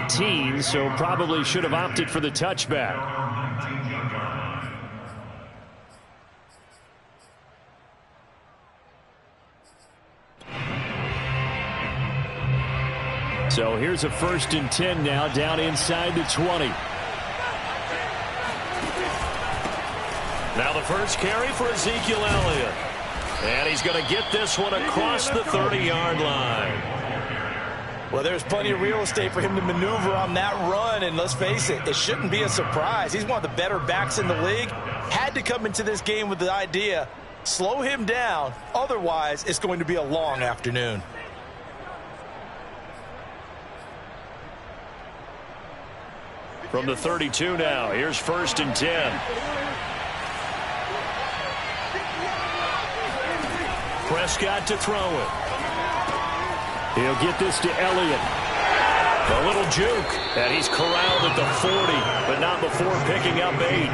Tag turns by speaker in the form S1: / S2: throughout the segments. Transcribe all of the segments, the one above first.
S1: 18, so probably should have opted for the touchback. So here's a 1st and 10 now, down inside the 20. Now the first carry for Ezekiel Elliott. And he's going to get this one across the 30-yard line.
S2: Well, there's plenty of real estate for him to maneuver on that run, and let's face it, it shouldn't be a surprise. He's one of the better backs in the league. Had to come into this game with the idea, slow him down, otherwise it's going to be a long afternoon.
S1: From the 32 now, here's 1st and 10. Prescott to throw it. He'll get this to Elliott. A little juke, and he's corralled at the 40, but not before picking up 8.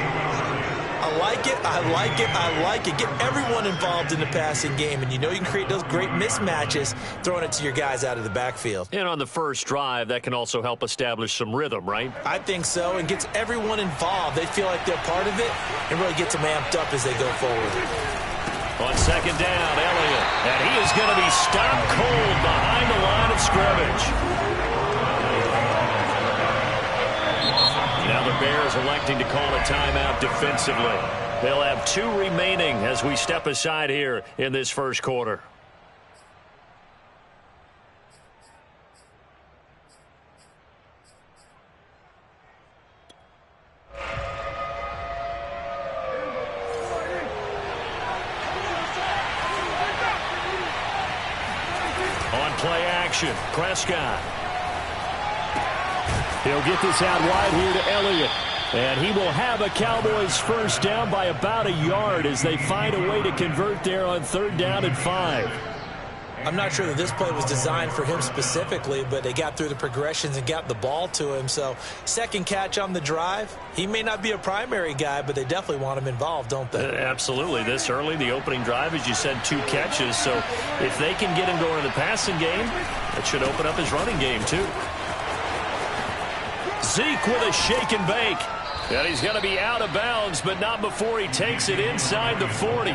S2: I like it, I like it, I like it. Get everyone involved in the passing game, and you know you can create those great mismatches throwing it to your guys out of the backfield.
S1: And on the first drive, that can also help establish some rhythm, right?
S2: I think so, and gets everyone involved. They feel like they're part of it and really gets them amped up as they go forward.
S1: On 2nd down, Elliott, and he is going to be stopped cold behind the line of scrimmage. Now the Bears electing to call a timeout defensively. They'll have 2 remaining as we step aside here in this first quarter. Play action. Prescott. He'll get this out wide here to Elliott. And he will have a Cowboys first down by about a yard as they find a way to convert there on 3rd down and 5.
S2: I'm not sure that this play was designed for him specifically, but they got through the progressions and got the ball to him. So 2nd catch on the drive. He may not be a primary guy, but they definitely want him involved, don't they?
S1: Absolutely. This early, the opening drive, as you said, 2 catches. So if they can get him going in the passing game, that should open up his running game too. Zeke with a shake and bake. And he's going to be out of bounds, but not before he takes it inside the 40.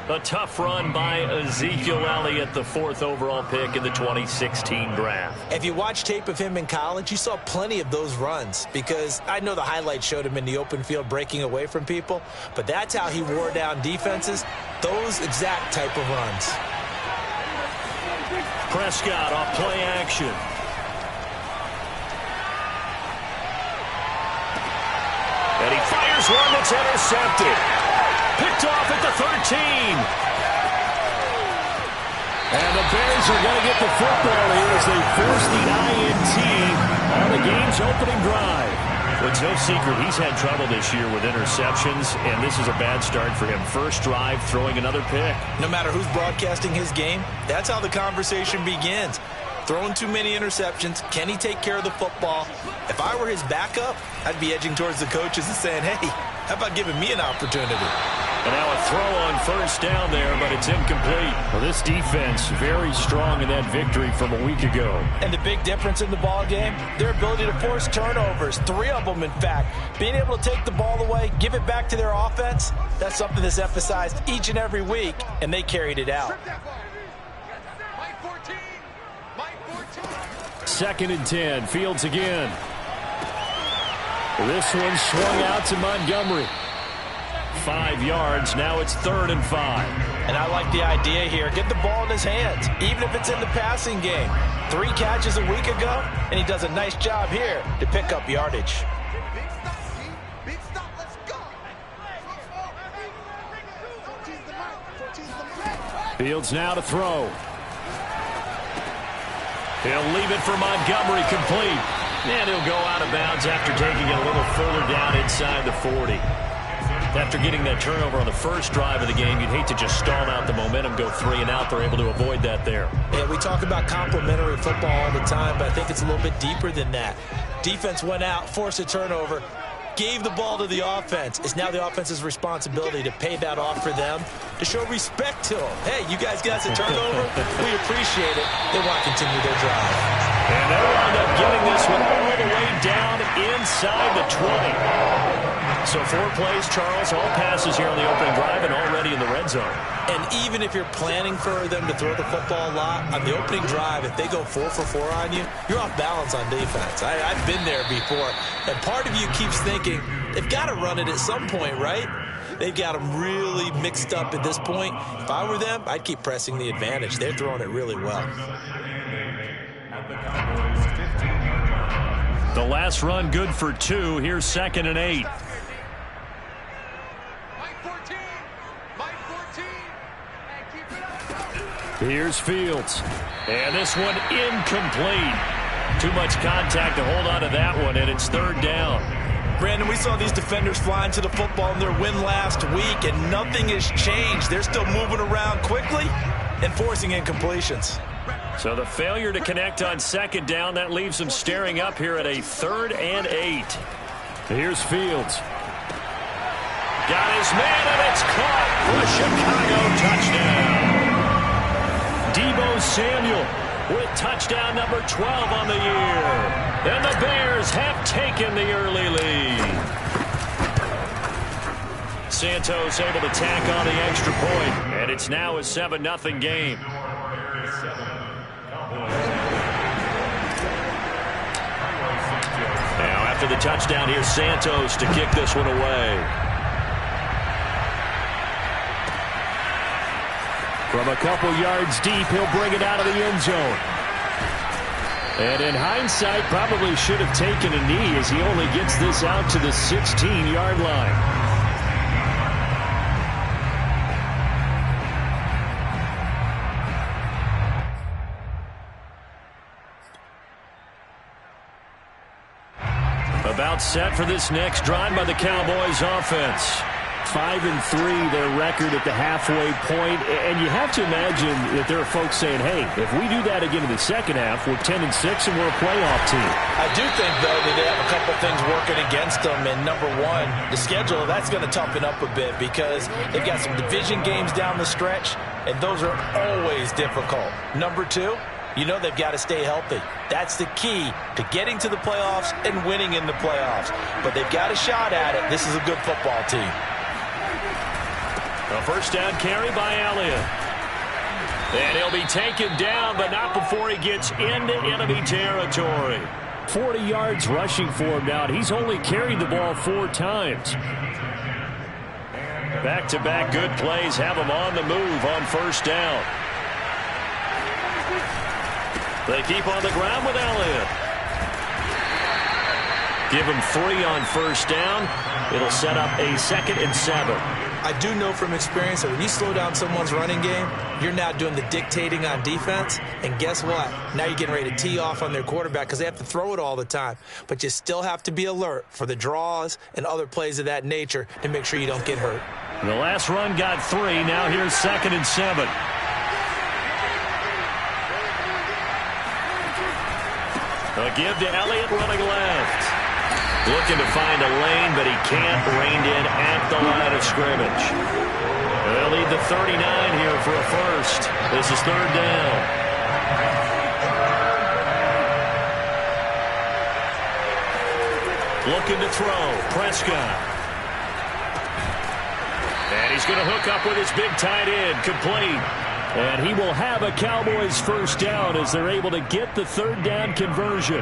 S1: A tough run by Ezekiel Elliott, the 4th overall pick in the 2016 draft.
S2: If you watch tape of him in college, you saw plenty of those runs because I know the highlights showed him in the open field breaking away from people, but that's how he wore down defenses, those exact type of runs.
S1: Prescott off play action. And he fires one that's intercepted. Picked off at the 13. And the Bears are going to get the football here as they force the INT on the game's opening drive. Well, it's no secret he's had trouble this year with interceptions, and this is a bad start for him. First drive, throwing another pick.
S2: No matter who's broadcasting his game, that's how the conversation begins. Throwing too many interceptions. Can he take care of the football? If I were his backup, I'd be edging towards the coaches and saying, hey, how about giving me an opportunity?
S1: And now a throw on 1st down there, but it's incomplete. Well, this defense very strong in that victory from a week ago.
S2: And the big difference in the ball game, their ability to force turnovers, 3 of them in fact. Being able to take the ball away, give it back to their offense, that's something that's emphasized each and every week, and they carried it out.
S1: 2nd and 10, Fields again. This one swung out to Montgomery. 5 yards, now it's 3rd and 5.
S2: And I like the idea here. Get the ball in his hands, even if it's in the passing game. 3 catches a week ago, and he does a nice job here to pick up yardage.
S1: Fields now to throw. He'll leave it for Montgomery, complete. And he'll go out of bounds after taking it a little further down inside the 40. After getting that turnover on the first drive of the game, you'd hate to just stall out the momentum, go 3 and out. They're able to avoid that there.
S2: Yeah, we talk about complementary football all the time, but I think it's a little bit deeper than that. Defense went out, forced a turnover, gave the ball to the offense. It's now the offense's responsibility to pay that off for them, to show respect to them. Hey, you guys got a turnover? We appreciate it. They want to continue their drive.
S1: And they'll wind up getting this one So 4 plays, Charles, all passes here on the opening drive and already in the red zone.
S2: And even if you're planning for them to throw the football a lot, on the opening drive, if they go 4 for 4 on you, you're off balance on defense. I've been there before. And part of you keeps thinking, they've got to run it at some point, right? They've got them really mixed up at this point. If I were them, I'd keep pressing the advantage. They're throwing it really well.
S1: The last run good for 2. Here's 2nd and 8. Here's Fields. And this one incomplete. Too much contact to hold on to that one, and it's 3rd down.
S2: Brandon, we saw these defenders flying to the football in their win last week, and nothing has changed. They're still moving around quickly and forcing incompletions.
S1: So the failure to connect on 2nd down, that leaves them staring up here at a 3rd and 8. Here's Fields. Got his man, and it's caught for a Chicago touchdown. Deebo Samuel with touchdown number 12 on the year. And the Bears have taken the early lead. Santos able to tack on the extra point, and it's now a 7-0 game. Now after the touchdown, here's Santos to kick this one away. From a couple yards deep, he'll bring it out of the end zone. And in hindsight, probably should have taken a knee as he only gets this out to the 16-yard line. About set for this next drive by the Cowboys offense. 5-3 their record at the halfway point, and you have to imagine that there are folks saying, hey, if we do that again in the second half, we're 10-6 and we're a playoff team.
S2: I do think, though, that they have a couple things working against them, and number one, the schedule, that's going to toughen up a bit because they've got some division games down the stretch, and those are always difficult. Number two, you know they've got to stay healthy. That's the key to getting to the playoffs and winning in the playoffs. But they've got a shot at it. This is a good football team.
S1: A first down carry by Elliott. And he'll be taken down, but not before he gets into enemy territory. 40 yards rushing for him now. He's only carried the ball 4 times. Back-to-back good plays have him on the move on first down. They keep on the ground with Elliott. Give him 3 on first down. It'll set up a 2nd and 7.
S2: I do know from experience that when you slow down someone's running game, you're now doing the dictating on defense. And guess what? Now you're getting ready to tee off on their quarterback because they have to throw it all the time. But you still have to be alert for the draws and other plays of that nature to make sure you don't get hurt.
S1: The last run got 3. Now here's 2nd and 7. A give to Elliott running left. Looking to find a lane, but he can't. Reined in at the line of scrimmage. They'll lead the 39 here for a first. This is 3rd down. Looking to throw. Prescott. And he's going to hook up with his big tight end. Complete. And he will have a Cowboys first down as they're able to get the 3rd down conversion.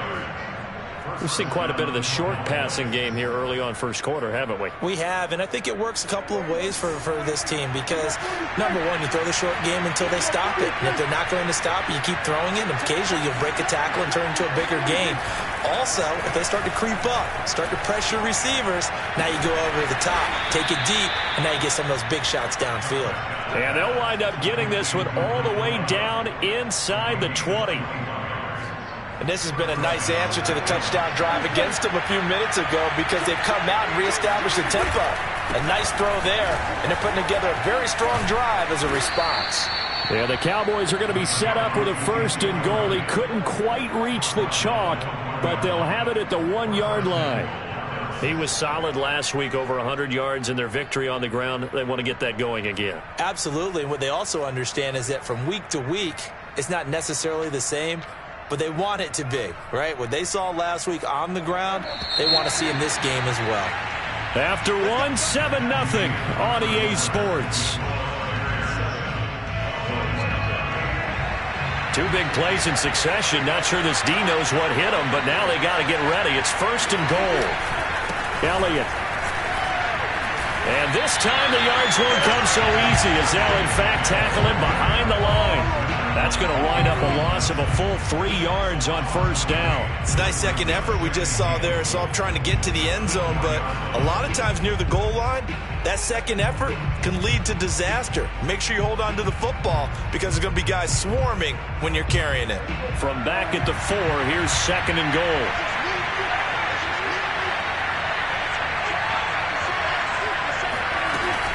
S1: We've seen quite a bit of the short passing game here early on first quarter, haven't we?
S2: We have, and I think it works a couple of ways for this team because, number one, you throw the short game until they stop it. And if they're not going to stop it, you keep throwing it, and occasionally you'll break a tackle and turn into a bigger gain. Also, if they start to creep up, start to pressure receivers, now you go over the top, take it deep, and now you get some of those big shots downfield.
S1: And they'll wind up getting this one all the way down inside the 20.
S2: And this has been a nice answer to the touchdown drive against them a few minutes ago because they've come out and reestablished the tempo. A nice throw there, and they're putting together a very strong drive as a response.
S1: Yeah, the Cowboys are going to be set up with a 1st and goal. He couldn't quite reach the chalk, but they'll have it at the 1-yard line. He was solid last week, over 100 yards in their victory on the ground. They want to get that going again.
S2: Absolutely. And what they also understand is that from week to week, it's not necessarily the same. but they want it to be, right? What they saw last week on the ground, they want to see in this game as well.
S1: After one, 7-0 on EA Sports. Two big plays in succession. Not sure this D knows what hit him, but now they got to get ready. It's 1st and goal. Elliott. And this time the yards won't come so easy as they'll, in fact, tackle him behind the line. That's going to wind up a loss of a full 3 yards on 1st down.
S2: It's a nice second effort we just saw there. So I'm trying to get to the end zone, but a lot of times near the goal line, that second effort can lead to disaster. Make sure you hold on to the football because there's going to be guys swarming when you're carrying it.
S1: From back at the 4, here's 2nd and goal.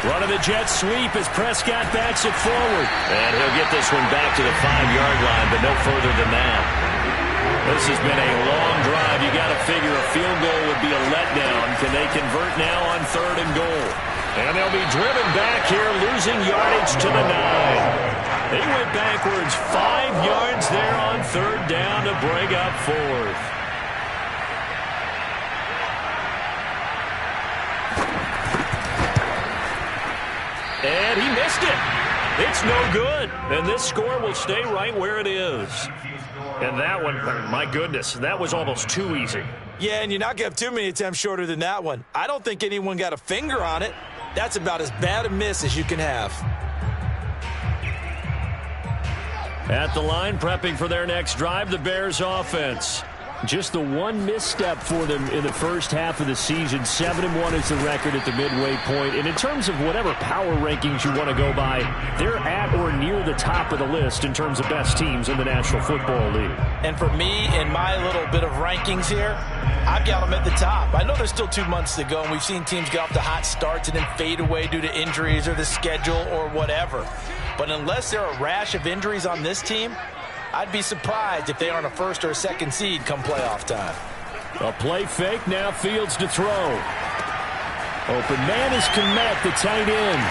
S1: Running the jet sweep as Prescott backs it forward. And he'll get this one back to the 5-yard line, but no further than that. This has been a long drive. You got to figure a field goal would be a letdown. Can they convert now on 3rd and goal? And they'll be driven back here, losing yardage to the 9. They went backwards 5 yards there on 3rd down to bring up 4th. And he missed it. It's no good. And this score will stay right where it is. And that one, my goodness, that was almost too easy.
S2: Yeah, and you're not going to have too many attempts shorter than that one. I don't think anyone got a finger on it. That's about as bad a miss as you can have.
S1: At the line, prepping for their next drive, the Bears offense. Just the one misstep for them in the first half of the season. 7-1 is the record at the midway point. And in terms of whatever power rankings you want to go by, they're at or near the top of the list in terms of best teams in the National Football League.
S2: And for me, in my little bit of rankings here, I've got them at the top. I know there's still 2 months to go, and we've seen teams get off to hot starts and then fade away due to injuries or the schedule or whatever. But unless there are a rash of injuries on this team, I'd be surprised if they aren't a 1st or a 2nd seed come playoff time.
S1: A play fake, now Fields to throw. Open man is Kmet, the tight end.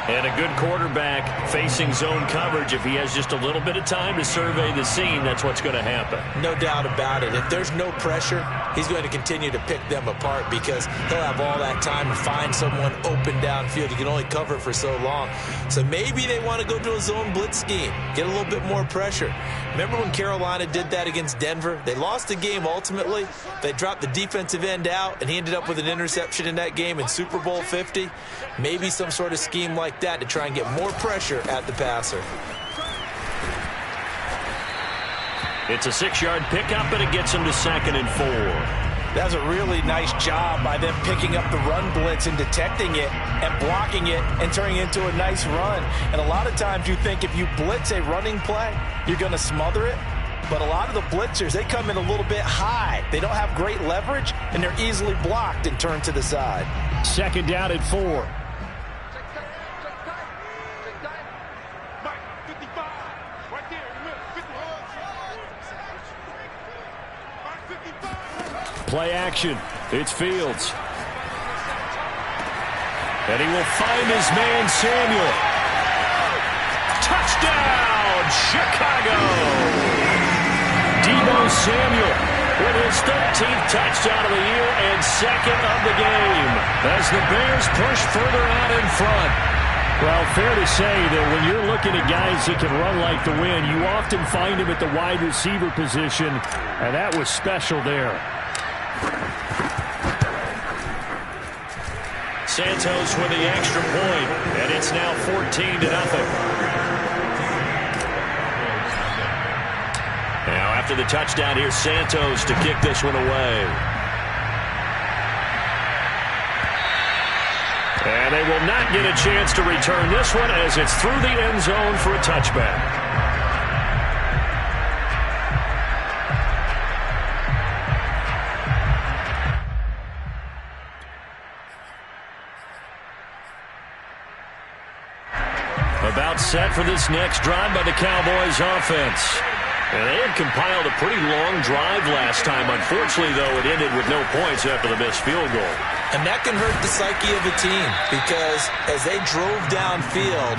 S1: And a good quarterback facing zone coverage. If he has just a little bit of time to survey the scene, that's what's going to happen.
S2: No doubt about it. If there's no pressure, he's going to continue to pick them apart because he'll have all that time to find someone open downfield. He can only cover for so long. So maybe they want to go to a zone blitz scheme, get a little bit more pressure. Remember when Carolina did that against Denver? They lost the game ultimately. They dropped the defensive end out, and he ended up with an interception in that game in Super Bowl 50. Maybe some sort of scheme like that to try and get more pressure at the passer.
S1: It's a 6-yard pickup, and it gets him to 2nd and 4.
S2: That's a really nice job by them picking up the run blitz and detecting it and blocking it and turning it into a nice run. And a lot of times you think if you blitz a running play, you're going to smother it. But a lot of the blitzers, they come in a little bit high. They don't have great leverage, and they're easily blocked and turned to the side.
S1: 2nd down at 4. Play action. It's Fields. And he will find his man, Samuel. Touchdown, Chicago! Deebo Samuel with his 13th touchdown of the year and 2nd of the game as the Bears push further out in front. Well, fair to say that when you're looking at guys that can run like the wind, you often find them at the wide receiver position, and that was special there. Santos with the extra point, and it's now 14-0. Now after the touchdown, here's Santos to kick this one away. And they will not get a chance to return this one as it's through the end zone for a touchback. About set for this next drive by the Cowboys offense. And they had compiled a pretty long drive last time. Unfortunately, though, it ended with no points after the missed field goal.
S2: And that can hurt the psyche of a team because as they drove downfield,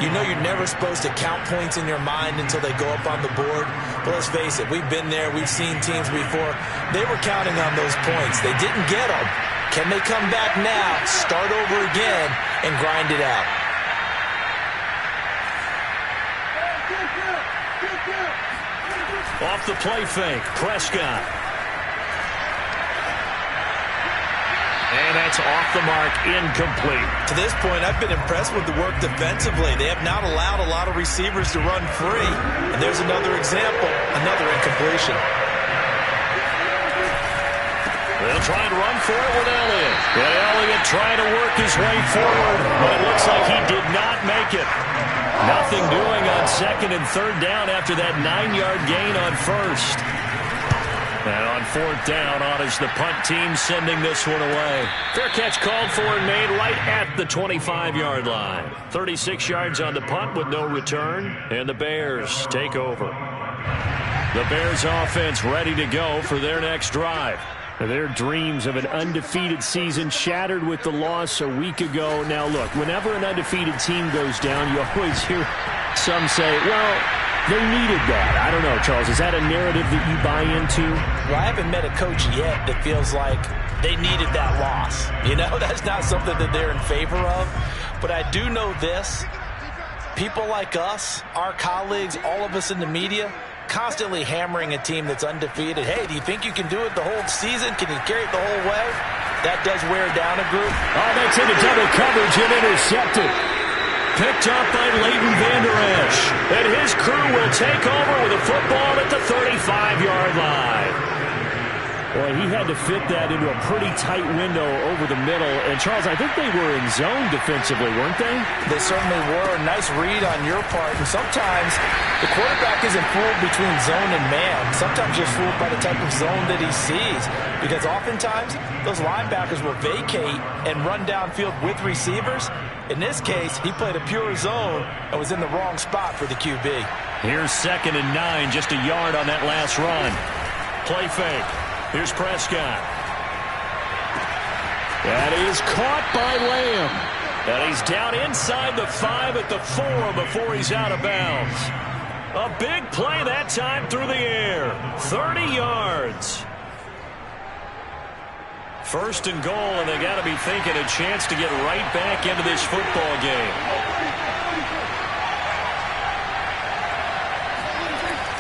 S2: you know you're never supposed to count points in your mind until they go up on the board. But let's face it, we've been there. We've seen teams before. They were counting on those points. They didn't get them. Can they come back now, start over again, and grind it out?
S1: Off the play fake, Prescott. And that's off the mark, incomplete.
S2: To this point, I've been impressed with the work defensively. They have not allowed a lot of receivers to run free. And there's another example, another incompletion.
S1: They'll try and run for it with Elliott. And Elliott trying to work his way forward, but it looks like he did not make it. Nothing doing on second and third down after that 9-yard gain on first. And on fourth down, on is the punt team sending this one away. Fair catch called for and made right at the 25-yard line. 36 yards on the punt with no return, and the Bears take over. The Bears offense ready to go for their next drive. Their dreams of an undefeated season shattered with the loss a week ago. Now, look, whenever an undefeated team goes down, you always hear some say, well, they needed that. I don't know, Charles. Is that a narrative that you buy into?
S2: Well, I haven't met a coach yet that feels like they needed that loss. You know, that's not something that they're in favor of. But I do know this. People like us, our colleagues, all of us in the media, constantly hammering a team that's undefeated. Hey, do you think you can do it the whole season? Can you carry it the whole way? That does wear down a group.
S1: Oh, that's into double coverage and intercepted. Picked up by Leighton Vander Esch. And his crew will take over with a football at the 35-yard line. Boy, he had to fit that into a pretty tight window over the middle. And, Charles, I think they were in zone defensively, weren't they?
S2: They certainly were. Nice read on your part. And sometimes the quarterback isn't fooled between zone and man. Sometimes you're fooled by the type of zone that he sees. Because oftentimes, those linebackers will vacate and run downfield with receivers. In this case, he played a pure zone and was in the wrong spot for the QB.
S1: Here's 2nd and 9, just a yard on that last run. Play fake. Here's Prescott. That is caught by Lamb. And he's down inside the 5 at the 4 before he's out of bounds. A big play that time through the air. 30 yards. 1st and goal, and they got to be thinking a chance to get right back into this football game.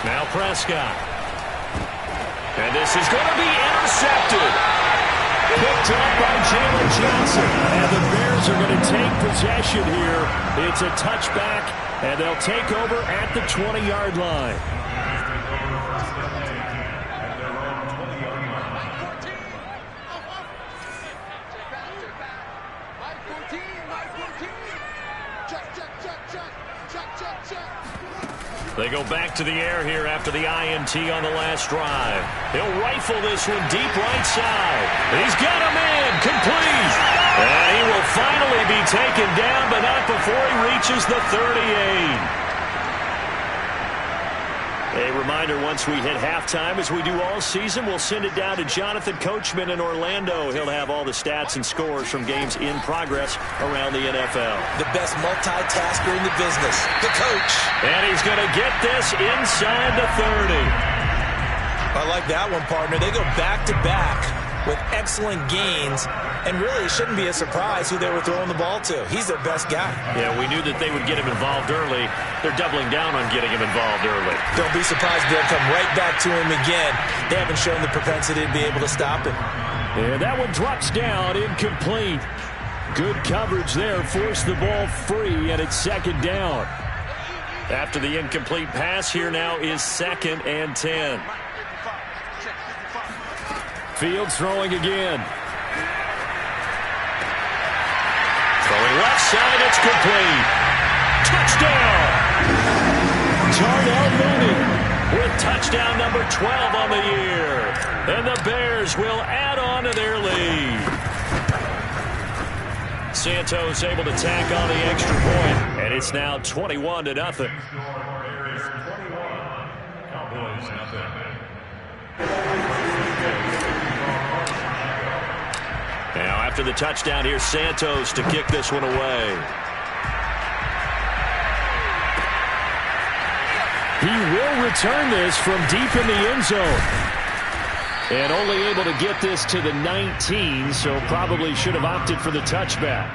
S1: Now Prescott. And this is going to be intercepted. Picked up by Jalen Johnson. And the Bears are going to take possession here. It's a touchback, and they'll take over at the 20-yard line. They go back to the air here after the INT on the last drive. He'll rifle this one deep right side. He's got a man complete. And he will finally be taken down, but not before he reaches the 38. A reminder, once we hit halftime, as we do all season, we'll send it down to Jonathan Coachman in Orlando. He'll have all the stats and scores from games in progress around the NFL.
S2: The best multitasker in the business, the coach.
S1: And he's going to get this inside the 30.
S2: I like that one, partner. They go back-to-back with excellent gains, and really it shouldn't be a surprise who they were throwing the ball to. He's their best guy.
S1: Yeah, we knew that they would get him involved early. They're doubling down on getting him involved early.
S2: Don't be surprised if they'll come right back to him again. They haven't shown the propensity to be able to stop him.
S1: And that one drops down, incomplete. Good coverage there, forced the ball free, and it's 2nd down. After the incomplete pass, here now is 2nd and 10. Fields throwing again. Throwing left side, it's complete. Touchdown! Darnell Mooney with touchdown number 12 on the year. And the Bears will add on to their lead. Santos able to tack on the extra point, and it's now 21-0. Now after the touchdown, here's Santos to kick this one away.
S3: He will return this from deep in the end zone. And only able to get this to the 19, so probably should have opted for the touchback.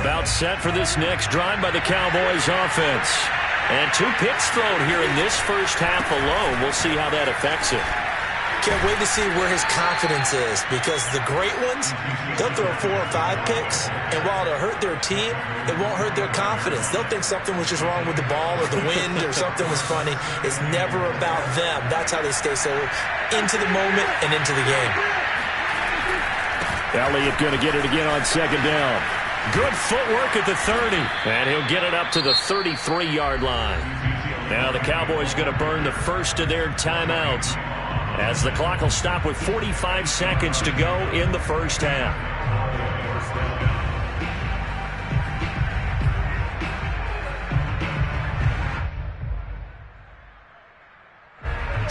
S3: About set for this next drive by the Cowboys offense. And 2 picks thrown here in this first half alone. We'll see how that affects it.
S2: Can't wait to see where his confidence is, because the great ones, they'll throw 4 or 5 picks, and while it'll hurt their team, it won't hurt their confidence. They'll think something was just wrong with the ball or the wind or something was funny. It's never about them. That's how they stay so into the moment and into the game.
S3: Elliott going to get it again on second down.
S1: Good footwork at the 30. And he'll get it up to the 33-yard line. Now the Cowboys going to burn the first of their timeouts, as the clock will stop with 45 seconds to go in the first half.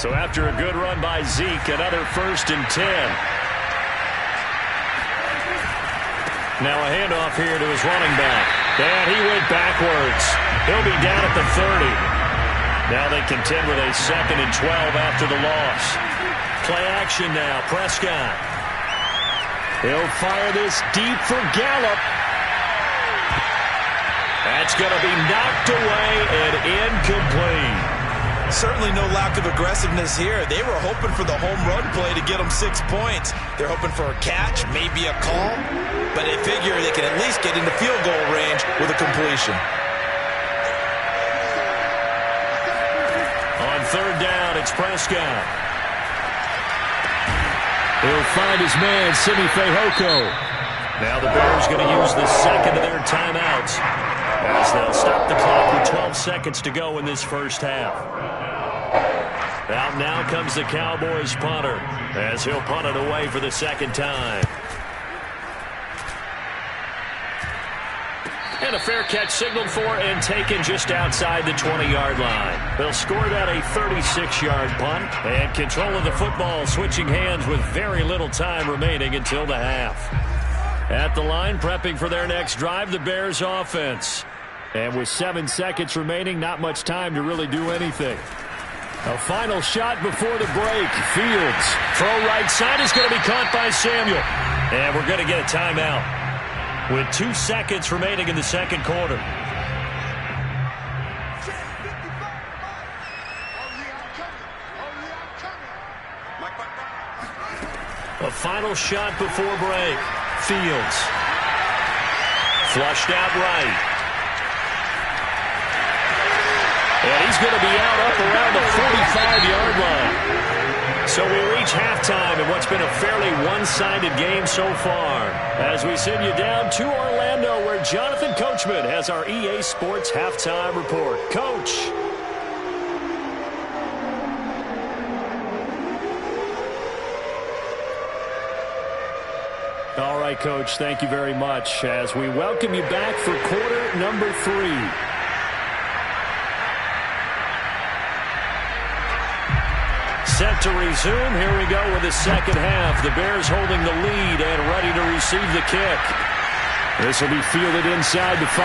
S1: So after a good run by Zeke, another 1st and 10. Now a handoff here to his running back. And he went backwards. He'll be down at the 30. Now they contend with a 2nd and 12 after the loss. Play action now. Prescott. He'll fire this deep for Gallup. That's going to be knocked away and incomplete.
S2: Certainly no lack of aggressiveness here. They were hoping for the home run play to get them 6 points. They're hoping for a catch, maybe a call, but they figure they can at least get into field goal range with a completion.
S1: On 3rd down, it's Prescott.
S3: He'll find his man, Simi Fehoko.
S1: Now the Bears going to use the 2nd of their timeouts, as they'll stop the clock with 12 seconds to go in this first half. Out now comes the Cowboys punter, as he'll punt it away for the 2nd time. And a fair catch signaled for and taken just outside the 20-yard line. They'll score that a 36-yard punt, and control of the football switching hands with very little time remaining until the half. At the line, prepping for their next drive, the Bears offense. And with 7 seconds remaining, not much time to really do anything. A final shot before the break. Fields. Throw right side is going to be caught by Samuel. And we're going to get a timeout with 2 seconds remaining in the 2nd quarter. A final shot before break. Fields. Flushed out right. And he's going to be out up around the 45-yard line. So we reach halftime in what's been a fairly one-sided game so far, as we send you down to Orlando, where Jonathan Coachman has our EA Sports Halftime Report. Coach.
S3: All right, Coach, thank you very much, as we welcome you back for quarter number 3.
S1: Set to resume. Here we go with the 2nd half. The Bears holding the lead and ready to receive the kick.
S3: This will be fielded inside the 5.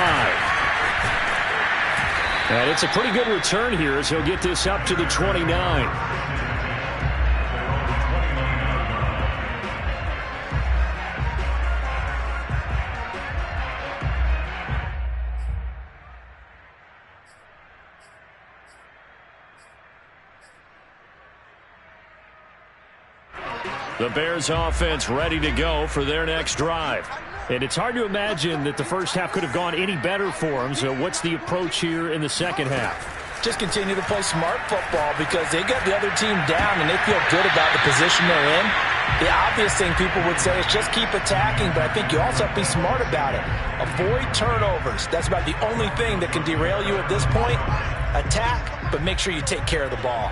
S3: And it's a pretty good return here, as he'll get this up to the 29.
S1: The Bears offense ready to go for their next drive.
S3: And it's hard to imagine that the first half could have gone any better for them. So what's the approach here in the 2nd half?
S2: Just continue to play smart football, because they got the other team down and they feel good about the position they're in. The obvious thing people would say is just keep attacking, but I think you also have to be smart about it. Avoid turnovers. That's about the only thing that can derail you at this point. Attack, but make sure you take care of the ball.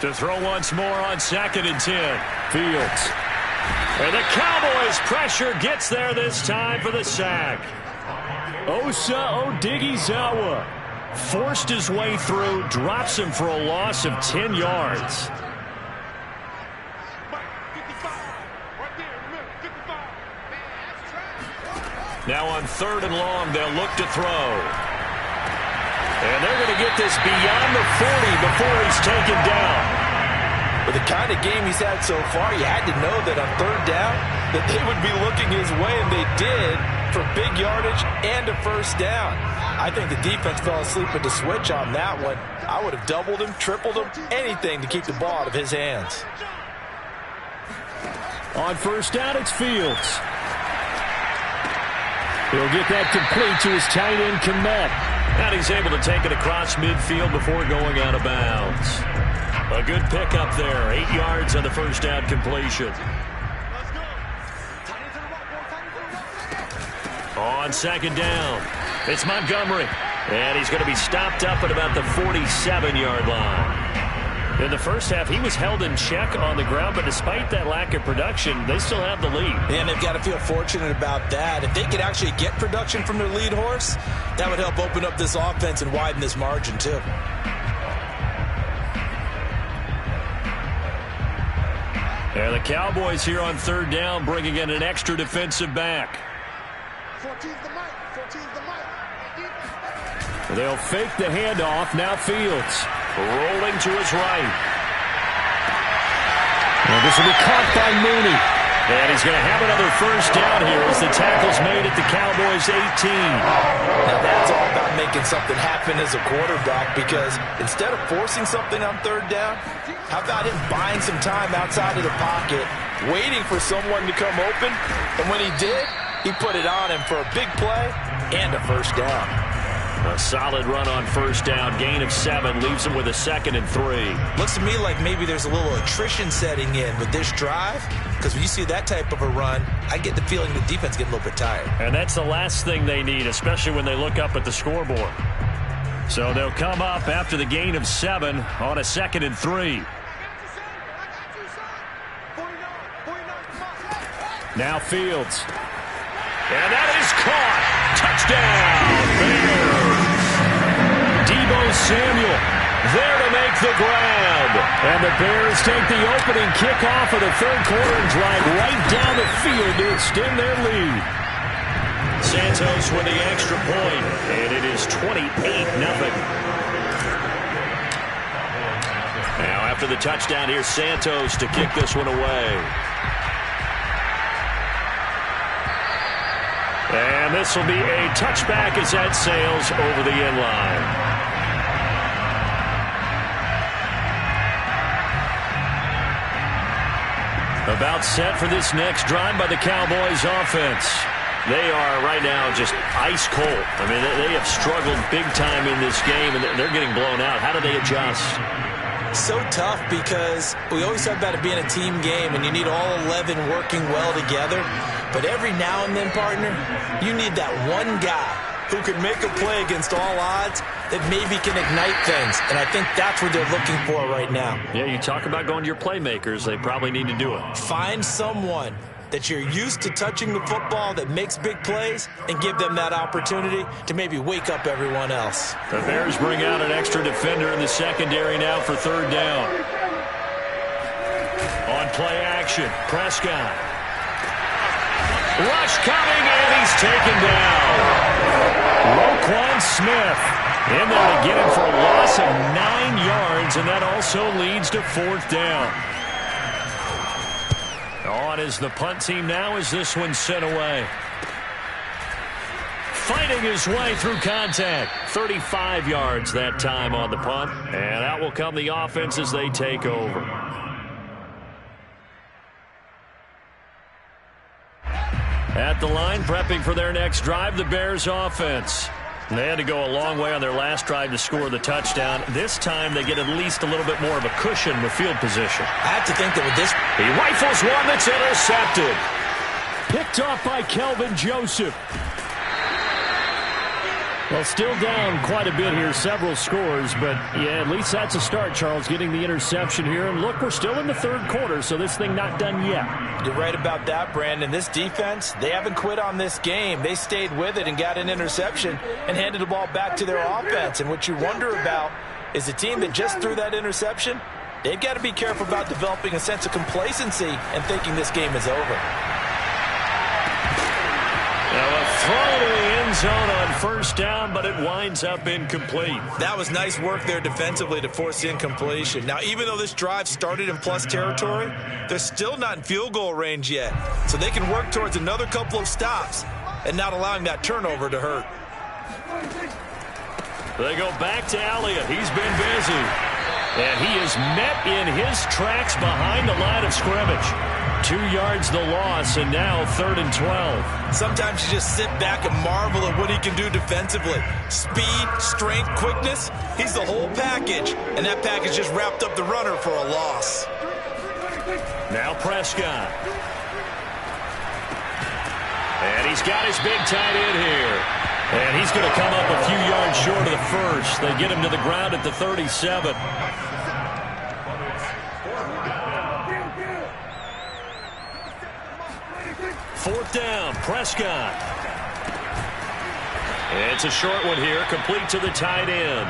S3: To throw once more on 2nd and 10. Fields. And the Cowboys' pressure gets there this time for the sack. Osa Odighizuwa forced his way through, drops him for a loss of 10 yards. Now on 3rd and long, they'll look to throw. And they're going to get this beyond the 40 before he's taken down.
S2: With the kind of game he's had so far, you had to know that on 3rd down that they would be looking his way, and they did, for big yardage and a 1st down. I think the defense fell asleep with the switch on that one. I would have doubled him, tripled him, anything to keep the ball out of his hands.
S3: On 1st down, it's Fields. He'll get that complete to his tight end, Kmet. And he's able to take it across midfield before going out of bounds. A good pickup there. 8 yards on the 1st down completion. On 2nd down, it's Montgomery. And he's going to be stopped up at about the 47-yard line. In the first half, he was held in check on the ground, but despite that lack of production, they still have the lead.
S2: And they've got to feel fortunate about that. If they could actually get production from their lead horse, that would help open up this offense and widen this margin, too.
S3: And the Cowboys here on 3rd down, bringing in an extra defensive back.
S4: 14's the mic. 14's the mic.
S3: They'll fake the handoff. Now Fields rolling to his right. And this will be caught by Mooney. And he's going to have another 1st down here as the tackle's made at the Cowboys' 18.
S2: Now that's all about making something happen as a quarterback, because instead of forcing something on 3rd down, how about him buying some time outside of the pocket, waiting for someone to come open, and when he did, he put it on him for a big play and a 1st down.
S3: A solid run on 1st down. Gain of 7 leaves him with a 2nd and 3.
S2: Looks to me like maybe there's a little attrition setting in with this drive, because when you see that type of a run, I get the feeling the defense getting a little bit tired.
S3: And that's the last thing they need, especially when they look up at the scoreboard. So they'll come up after the gain of 7 on a 2nd and 3. Now Fields. And that is caught. Touchdown, Bears. Deebo Samuel there to make the grab. And the Bears take the opening kickoff of the 3rd quarter and drive right down the field to extend their lead. Santos with the extra point, and it is 28-0. Now after the touchdown, here's Santos to kick this one away. And this will be a touchback as that sails over the end line. About set for this next drive by the Cowboys offense. They are right now just ice cold. I mean, they have struggled big time in this game, and they're getting blown out. How do they adjust?
S2: So tough, because we always talk about it being a team game, and you need all 11 working well together. But every now and then, partner, you need that one guy who can make a play against all odds that maybe can ignite things. And I think that's what they're looking for right now.
S3: Yeah, you talk about going to your playmakers. They probably need to do it.
S2: Find someone that you're used to touching the football that makes big plays and give them that opportunity to maybe wake up everyone else.
S3: The Bears bring out an extra defender in the secondary now for 3rd down. On play action, Prescott. Rush coming, and he's taken down. Roquan Smith in there to get him for a loss of 9 yards, and that also leads to 4th down. On is the punt team now as this one's sent away. Fighting his way through contact. 35 yards that time on the punt, and out will come the offense as they take over. At the line, prepping for their next drive, the Bears offense. They had to go a long way on their last drive to score the touchdown. This time they get at least a little bit more of a cushion with field position.
S2: I have to think that with this,
S3: he rifles one that's intercepted. Picked off by Kelvin Joseph.
S1: Well, still down quite a bit here, several scores, but yeah, at least that's a start, Charles, getting the interception here. And look, we're still in the third quarter, so this thing not done yet.
S2: You're right about that, Brandon. This defense, they haven't quit on this game. They stayed with it and got an interception and handed the ball back to their offense. And what you wonder about is the team that just threw that interception, they've got to be careful about developing a sense of complacency and thinking this game is over.
S1: Now a throw to the end zone on first down, but it winds up incomplete.
S2: That was nice work there defensively to force the incompletion. Now, even though this drive started in plus territory, they're still not in field goal range yet. So they can work towards another couple of stops and not allowing that turnover to hurt.
S1: They go back to Elliott. He's been busy. And he is met in his tracks behind the line of scrimmage. 2 yards the loss, and now 3rd and 12.
S2: Sometimes you just sit back and marvel at what he can do defensively. Speed, strength, quickness, he's the whole package. And that package just wrapped up the runner for a loss.
S1: Now Prescott. And he's got his big tight end here. And he's going to come up a few yards short of the first. They get him to the ground at the 37. Fourth down, Prescott. It's a short one here, complete to the tight end.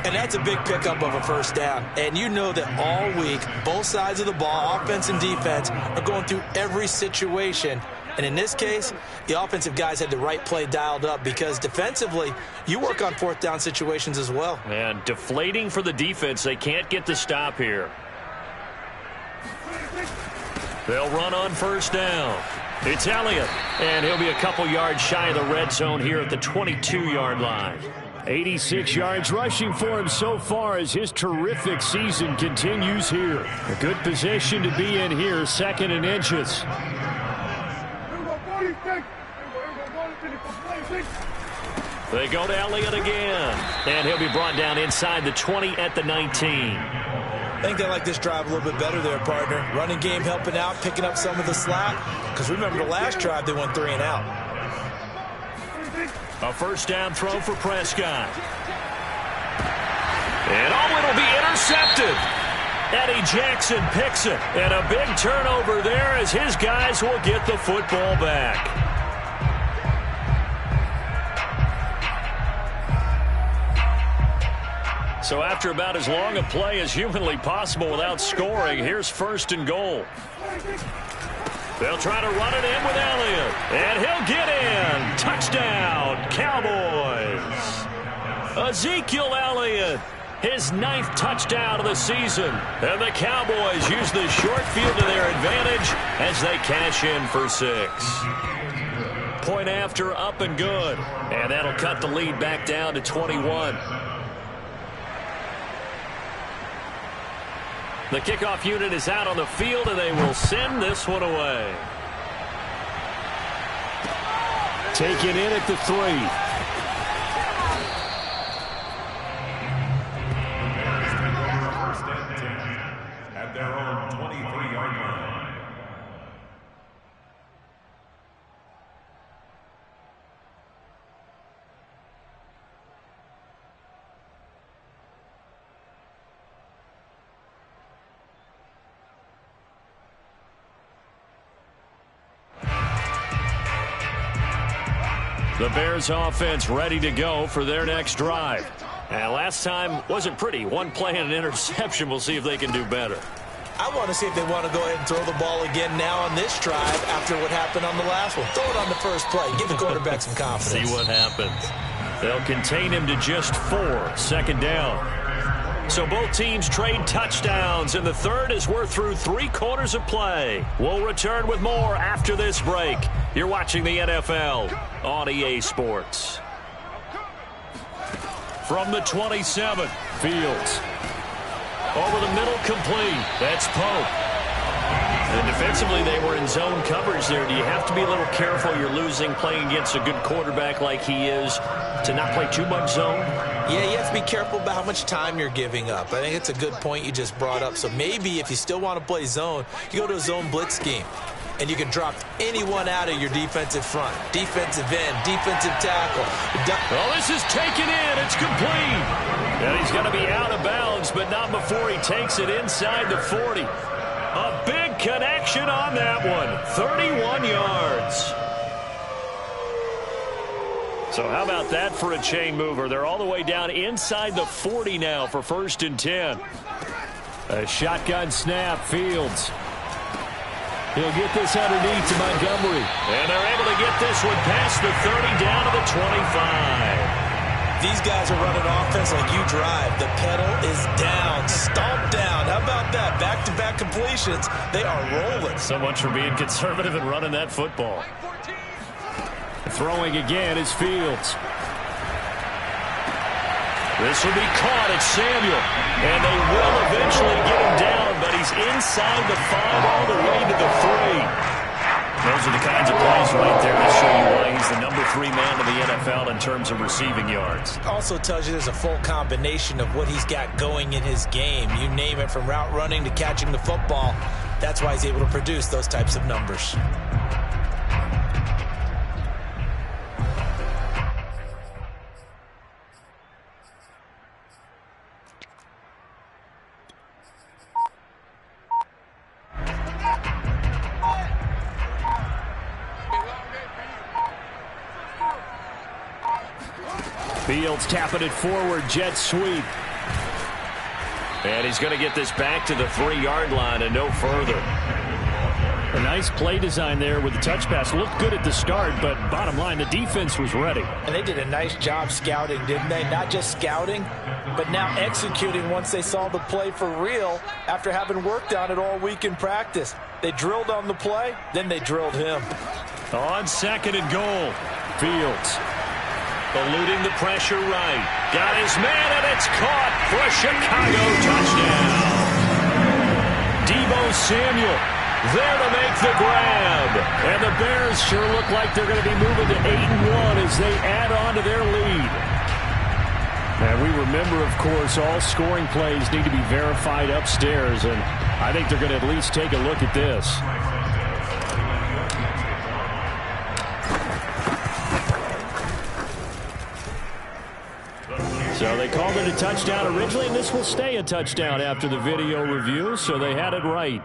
S2: And that's a big pickup of a first down. And you know that all week, both sides of the ball, offense and defense, are going through every situation. And in this case, the offensive guys had the right play dialed up because defensively, you work on fourth down situations as well.
S1: And deflating for the defense. They can't get the stop here. They'll run on first down. It's Elliott, and he'll be a couple yards shy of the red zone here at the 22-yard line. 86 yards rushing for him so far as his terrific season continues here. A good position to be in here, 2nd and inches. They go to Elliott again, and he'll be brought down inside the 20 at the 19.
S2: I think they like this drive a little bit better there, partner. Running game helping out, picking up some of the slack. Because remember the last drive, they went 3 and out.
S1: A first down throw for Prescott. And it'll be intercepted. Eddie Jackson picks it. And a big turnover there as his guys will get the football back. So after about as long a play as humanly possible without scoring, here's 1st and goal. They'll try to run it in with Elliott. And he'll get in. Touchdown, Cowboys. Ezekiel Elliott, his 9th touchdown of the season. And the Cowboys use the short field to their advantage as they cash in for 6. Point after, up and good. And that'll cut the lead back down to 21. The kickoff unit is out on the field, and they will send this one away. Taken in at the 3.
S5: At their own 23-yard line.
S1: The Bears offense ready to go for their next drive. And last time wasn't pretty. One play and an interception. We'll see if they can do better.
S2: I want to see if they want to go ahead and throw the ball again now on this drive after what happened on the last one. Throw it on the first play. Give the quarterback some confidence.
S1: See what happens. They'll contain him to just 4. 2nd down. So both teams trade touchdowns, and the third as we're through 3 quarters of play. We'll return with more after this break. You're watching the NFL on EA Sports. From the 27, Fields. Over the middle, complete. That's Pope. And defensively, they were in zone coverage there. Do you have to be a little careful? You're losing playing against a good quarterback like he is to not play too much zone?
S2: Yeah, you have to be careful about how much time you're giving up. I think it's a good point you just brought up. So maybe if you still want to play zone, you go to a zone blitz scheme. and you can drop anyone out of your defensive front. Defensive end, defensive tackle.
S3: Well, this is taken in. It's complete. And he's going to be out of bounds, but not before he takes it inside the 40. A big connection on that one. 31 yards. So how about that for a chain mover? They're all the way down inside the 40 now for 1st and 10. A shotgun snap, Fields. He'll get this underneath to Montgomery. And they're able to get this one past the 30 down to the 25.
S2: These guys are running offense like you drive. The pedal is down, stomp down. How about that? Back-to-back completions. They are rolling.
S3: So much for being conservative and running that football. Throwing again is Fields. This will be caught at Samuel. And they will eventually get him down, but he's inside the 5 all the way to the 3. Those are the kinds of plays right there to show you why he's the number 3 man in the NFL in terms of receiving yards.
S2: Also tells you there's a full combination of what he's got going in his game. You name it, from route running to catching the football. That's why he's able to produce those types of numbers.
S3: Fields tapping it forward, jet sweep. And he's going to get this back to the 3-yard line and no further. A nice play design there with the touch pass. Looked good at the start, but bottom line, the defense was ready.
S2: And they did a nice job scouting, didn't they? Not just scouting, but now executing once they saw the play for real after having worked on it all week in practice. They drilled on the play, then they drilled him.
S3: On 2nd and goal, Fields. Eluding the pressure right. Got his man, and it's caught for a Chicago touchdown. Deebo Samuel there to make the grab. And the Bears sure look like they're going to be moving to 8-1 as they add on to their lead. And we remember, of course, all scoring plays need to be verified upstairs, and I think they're going to at least take a look at this. So they called it a touchdown originally, and this will stay a touchdown after the video review, so they had it right.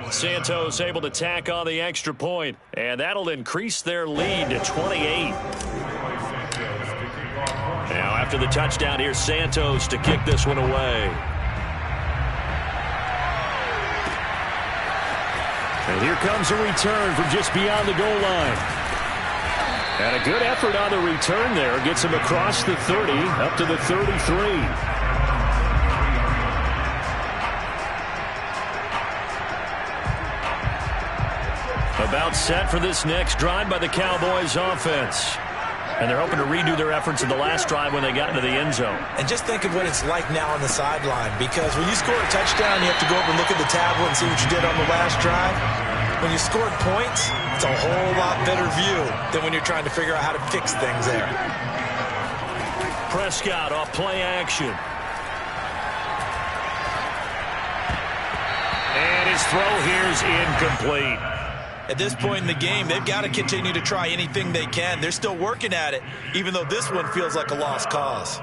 S3: Santos able to tack on the extra point, and that'll increase their lead to 28. Now after the touchdown, here's Santos to kick this one away. And here comes a return from just beyond the goal line. And a good effort on the return there. Gets him across the 30, up to the 33. About set for this next drive by the Cowboys offense. And they're hoping to redo their efforts in the last drive when they got into the end zone.
S2: And just think of what it's like now on the sideline, because when you score a touchdown, you have to go over and look at the tablet and see what you did on the last drive. When you scored points, it's a whole lot better view than when you're trying to figure out how to fix things there.
S3: Prescott off play action. And his throw here is incomplete.
S2: At this point in the game, they've got to continue to try anything they can. They're still working at it, even though this one feels like a lost cause.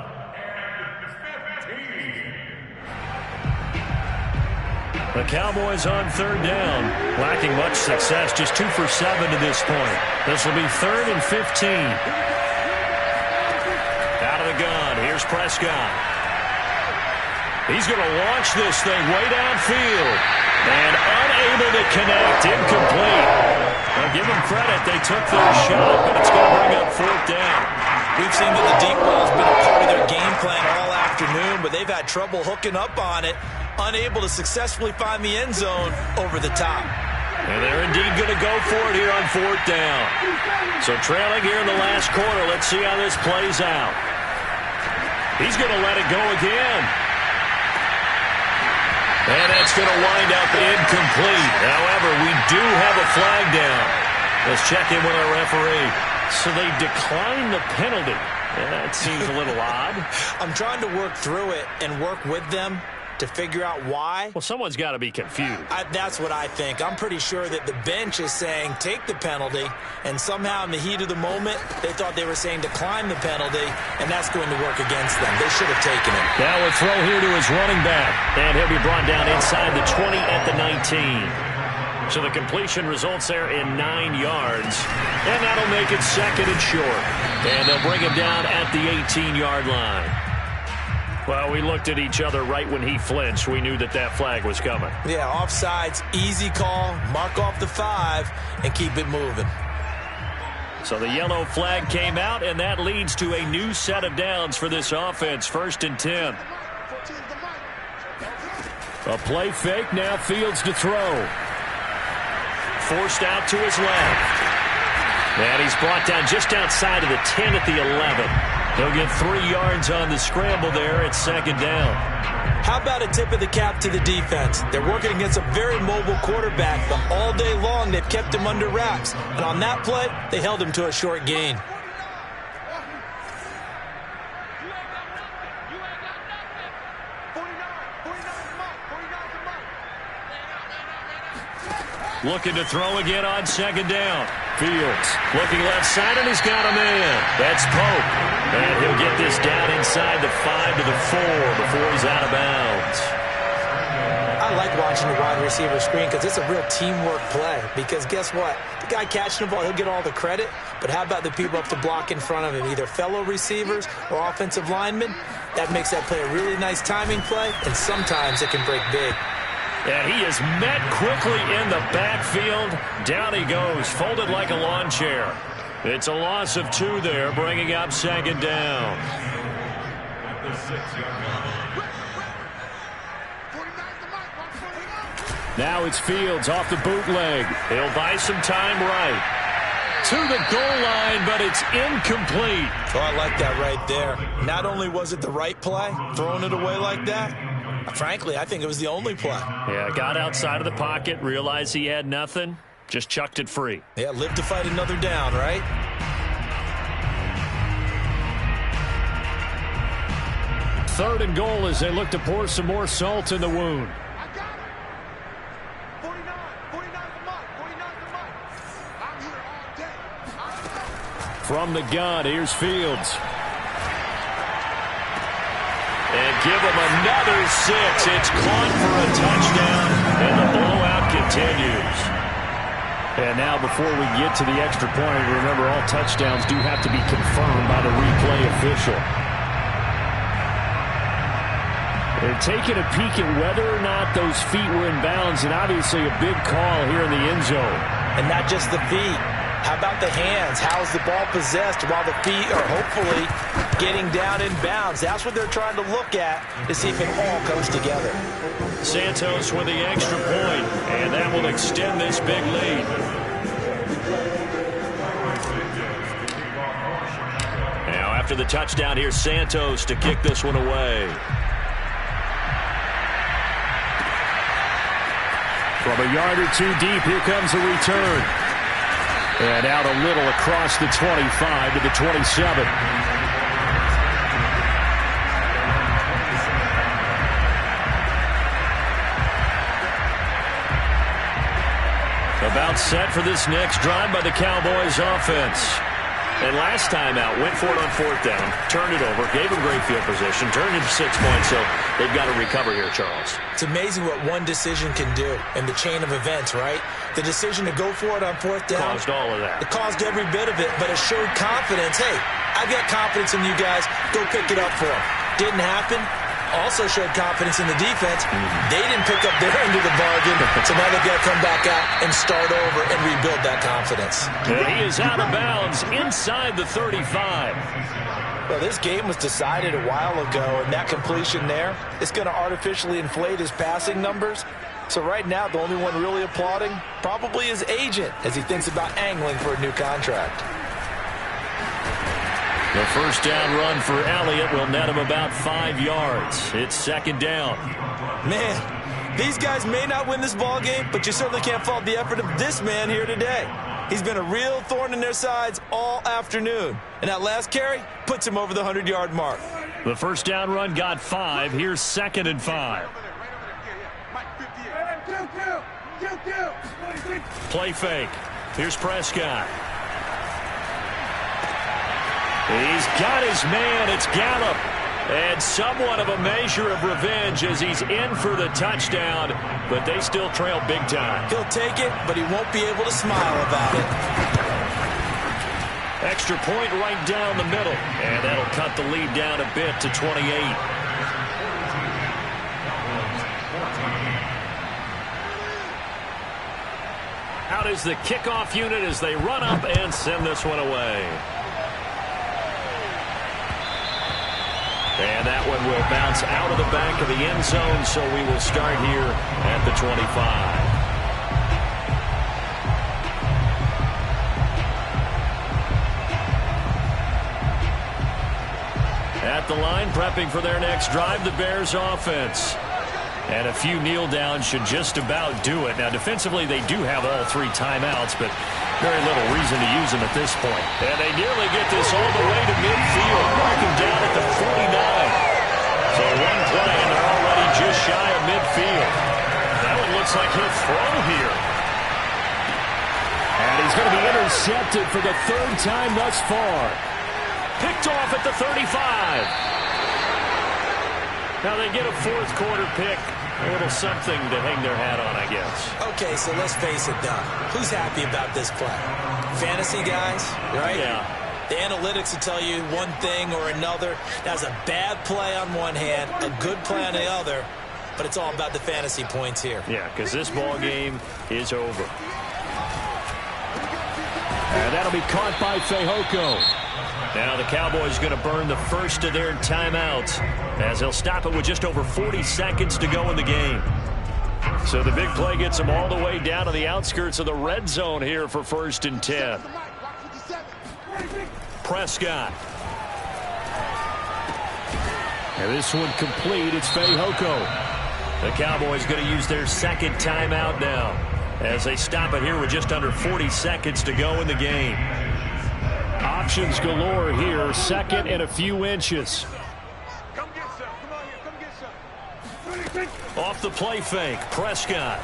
S3: The Cowboys on 3rd down, lacking much success, just 2 for 7 to this point. This will be 3rd and 15. Out of the gun, here's Prescott. He's going to launch this thing way downfield. And unable to connect, incomplete. Now give them credit, they took their shot, but it's going to bring up 4th down.
S2: We've seen that the deep ball's been a part of their game plan all afternoon, but they've had trouble hooking up on it. Unable to successfully find the end zone over the top.
S3: And they're indeed going to go for it here on 4th down. So trailing here in the last quarter, let's see how this plays out. He's going to let it go again. And it's going to wind up incomplete. However, we do have a flag down. Let's check in with our referee. So they declined the penalty. That seems a little odd.
S2: I'm trying to work through it and work with them. to figure out why.
S1: Well, someone's got to be confused.
S2: That's what I think. I'm pretty sure that the bench is saying take the penalty, and somehow in the heat of the moment, they thought they were saying decline the penalty, and that's going to work against them. They should have taken it.
S1: Now a throw here to his running back, and he'll be brought down inside the 20 at the 19. So the completion results there in 9 yards, and that'll make it second and short. And they'll bring him down at the 18-yard line. Well, we looked at each other right when he flinched. We knew that that flag was coming.
S2: Yeah, offsides, easy call, mark off the 5, and keep it moving.
S1: So the yellow flag came out, and that leads to a new set of downs for this offense. 1st and 10. A play fake, now Fields to throw. Forced out to his left. And he's brought down just outside of the 10 at the 11. He'll get 3 yards on the scramble there at 2nd down.
S2: How about a tip of the cap to the defense? They're working against a very mobile quarterback, but all day long they've kept him under wraps. And on that play, they held him to a short gain.
S1: Looking to throw again on 2nd down. Fields looking left side, and he's got him in. That's Pope. And he'll get this down inside the 5 to the 4 before he's out of bounds.
S2: I like watching the wide receiver screen because it's a real teamwork play. Because guess what? The guy catching the ball, he'll get all the credit. But how about the people up to block in front of him, either fellow receivers or offensive linemen? That makes that play a really nice timing play, and sometimes it can break big.
S1: And he is met quickly in the backfield. Down he goes, folded like a lawn chair. It's a loss of 2 there, bringing up 2nd down. Now it's Fields off the bootleg. He'll buy some time right. To the goal line, but it's incomplete.
S2: Oh, I like that right there. Not only was it the right play, throwing it away like that, frankly, I think it was the only play.
S1: Yeah, got outside of the pocket, realized he had nothing, just chucked it free.
S2: Yeah, live to fight another down, right?
S1: Third and goal as they look to pour some more salt in the wound.
S4: I got it. 49 the mark. 49 the mark. I'm here all day.
S1: From the gun, here's Fields. And give him another 6. It's caught for a touchdown, and the blowout continues. And now before we get to the extra point, remember all touchdowns do have to be confirmed by the replay official. They're taking a peek at whether or not those feet were in bounds, and obviously a big call here in the end zone.
S2: And not just the feet. How about the hands? How's the ball possessed while the feet are hopefully getting down in bounds? That's what they're trying to look at to see if it all comes together.
S1: Santos with the extra point, and that will extend this big lead. Now after the touchdown, here's Santos to kick this one away. From a yard or 2 deep, here comes a return. And out a little across the 25 to the 27. About set for this next drive by the Cowboys offense. And last time out, went for it on 4th down, turned it over, gave him great field position, turned it to 6 points, so they've got to recover here, Charles.
S2: It's amazing what one decision can do in the chain of events, right? The decision to go for it on 4th down.
S1: Caused all of that.
S2: It caused every bit of it, but it showed confidence. Hey, I've got confidence in you guys. Go pick it up for them. Didn't happen. Also showed confidence in the defense. They didn't pick up their end of the bargain, so now they've got to come back out and start over and rebuild that confidence.
S1: And he is out of bounds inside the 35.
S2: Well, this game was decided a while ago, and that completion there is going to artificially inflate his passing numbers. So right now, the only one really applauding probably his agent as he thinks about angling for a new contract.
S1: The first down run for Elliott will net him about 5 yards. It's 2nd down.
S2: Man, these guys may not win this ball game, but you certainly can't fault the effort of this man here today. He's been a real thorn in their sides all afternoon. And that last carry puts him over the 100-yard mark.
S1: The first down run got 5. Here's 2nd and 5.
S3: Play fake. Here's Prescott. He's got his man. It's Gallup. And somewhat of a measure of revenge as he's in for the touchdown, but they still trail big time.
S2: He'll take it, but he won't be able to smile about it.
S3: Extra point right down the middle, and that'll cut the lead down a bit to 28. Out is the kickoff unit as they run up and send this one away. And that one will bounce out of the back of the end zone, so we will start here at the 25. At the line, prepping for their next drive, the Bears offense. And a few kneel downs should just about do it. Now, defensively, they do have all 3 timeouts, but very little reason to use them at this point. And they nearly get this all the way to midfield, marking down at the 49. So one play, and they're already just shy of midfield. That one looks like he'll throw here.
S1: And he's going to be intercepted for the 3rd time thus far.
S3: Picked off at the 35. Now they get a 4th quarter pick. A little something to hang their hat on, I guess.
S2: Okay, so let's face it, Doug. Who's happy about this play? Fantasy guys, right?
S3: Yeah.
S2: The analytics will tell you one thing or another. That's a bad play on one hand, a good play on the other, but it's all about the fantasy points here.
S3: Yeah, because this ball game is over. And that'll be caught by Fehoko. Now the Cowboys going to burn the first of their timeouts as they'll stop it with just over 40 seconds to go in the game. So the big play gets them all the way down to the outskirts of the red zone here for 1st and 10. Prescott.
S1: And this one complete. It's Fehoko.
S3: The Cowboys going to use their 2nd timeout now as they stop it here with just under 40 seconds to go in the game.
S1: Options galore here. 2nd and a few inches.
S4: Come get some. Come on here. Come get some.
S3: Off the play fake, Prescott.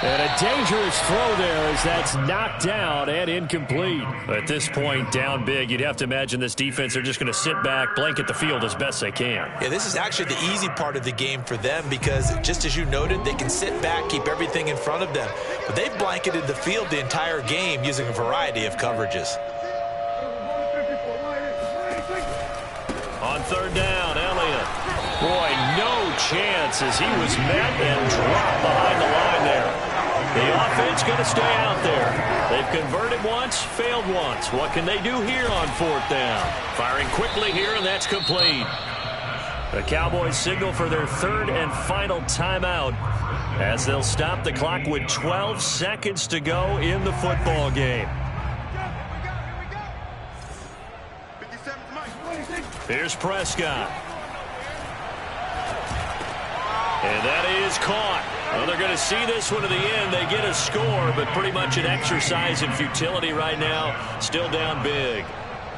S1: And a dangerous throw there as that's knocked down and incomplete.
S3: At this point, down big, you'd have to imagine this defense, they're just going to sit back, blanket the field as best they can.
S2: Yeah, this is actually the easy part of the game for them because, just as you noted, they can sit back, keep everything in front of them. But they've blanketed the field the entire game using a variety of coverages.
S3: On 3rd down, Elliott. Boy, no chance as he was met and dropped behind the line there. The offense going to stay out there. They've converted once, failed once. What can they do here on 4th down? Firing quickly here, and that's complete. The Cowboys signal for their 3rd and final timeout as they'll stop the clock with 12 seconds to go in the football game. Here's Prescott. And that is caught. Well, they're going to see this one to the end. They get a score, but pretty much an exercise in futility right now. Still down big.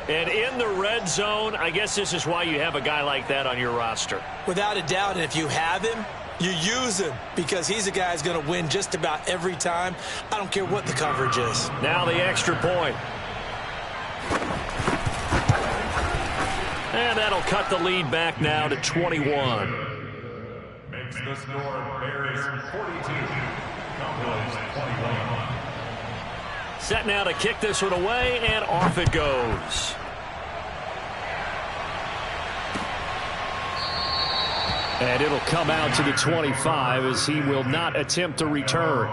S3: And in the red zone, I guess this is why you have a guy like that on your roster.
S2: Without a doubt, and if you have him, you use him because he's a guy who's going to win just about every time. I don't care what the coverage is.
S3: Now the extra point. And that'll cut the lead back now to 21.
S5: Makes the score Bears 42, Cowboys 21.
S3: Set now to kick this one away, and off it goes.
S1: And it'll come out to the 25 as he will not attempt to return.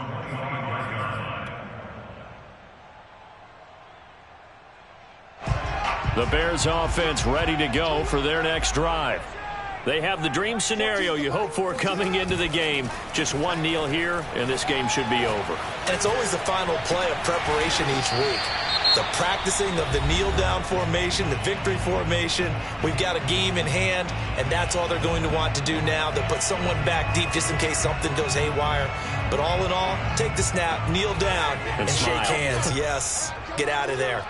S3: The Bears offense ready to go for their next drive. They have the dream scenario you hope for coming into the game. Just one kneel here, and this game should be over.
S2: And it's always the final play of preparation each week. The practicing of the kneel-down formation, the victory formation. We've got a game in hand, and that's all they're going to want to do now. They'll put someone back deep just in case something goes haywire. But all in all, take the snap, kneel down, and shake hands. Yes, get out of there.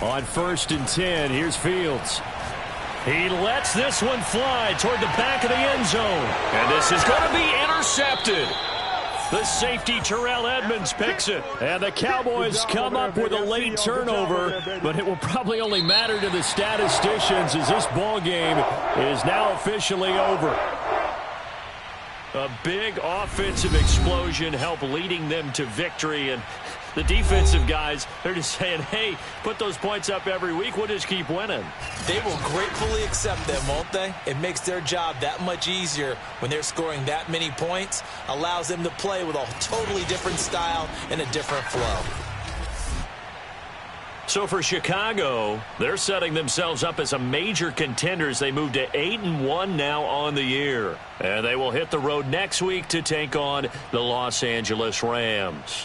S1: On 1st and 10, here's Fields. He lets this one fly toward the back of the end zone. And this is going to be intercepted. The safety, Terrell Edmonds, picks it. And the Cowboys come up with a late turnover, but it will probably only matter to the statisticians as this ball game is now officially over. A big offensive explosion helped leading them to victory, and the defensive guys, they're just saying, hey, put those points up every week, we'll just keep winning.
S2: They will gratefully accept them, won't they? It makes their job that much easier when they're scoring that many points, allows them to play with a totally different style and a different flow.
S1: So for Chicago, they're setting themselves up as a major contender as they move to 8-1 now on the year. And they will hit the road next week to take on the Los Angeles Rams.